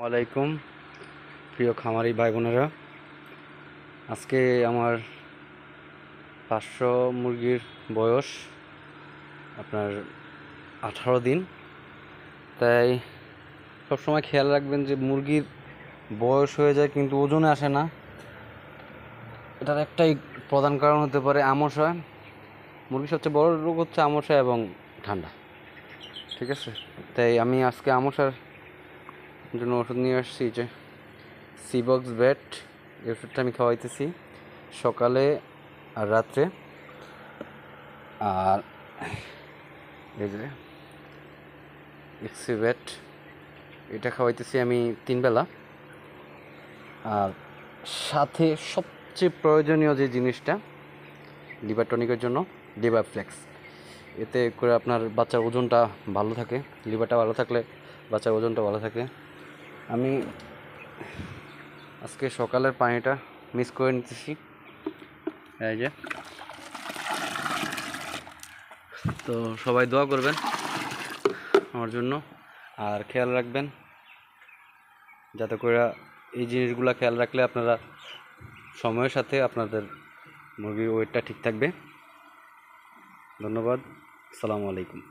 ওয়ালাইকুম প্রিয় খামারি ভাই বোনেরা, আজকে আমার 500 মুরগির বয়স আপনার 18 দিন। তাই সবসময় খেয়াল রাখবেন যে মুরগির বয়স হয়ে যায় কিন্তু ওজনে আসে না। এটার একটাই প্রধান কারণ হতে পারে আমাশয়। মুরগির সবচেয়ে বড় রোগ হচ্ছে আমাশয় এবং ঠান্ডা, ঠিক আছে? তাই আমি আজকে আমাশার জন্য ওষুধ নিয়ে আসছি, যে সিবক্স ভেট। এই ওষুধটা আমি খাওয়াইতেছি সকালে আর রাত্রে। আর এই যে এক্সিভেট, এটা খাওয়াইতেছি আমি 3 বেলা। আর সাথে সবচেয়ে প্রয়োজনীয় যে জিনিসটা লিভার টনিকের জন্য লিভার ফ্লেক্স। এতে করে আপনার বাচ্চার ওজনটা ভালো থাকে। লিভারটা ভালো থাকলে বাচ্চার ওজনটা ভালো থাকে। আমি আজকে সকালের পানিটা মিস করে নিতেছি, এই যে। তো সবাই দোয়া করবেন আমার জন্য, আর খেয়াল রাখবেন যাতে করে এই জিনিসগুলো খেয়াল রাখলে আপনারা সময়ের সাথে আপনাদের মুরগির ওয়েটটা ঠিক থাকবে। ধন্যবাদ। আসসালামু আলাইকুম।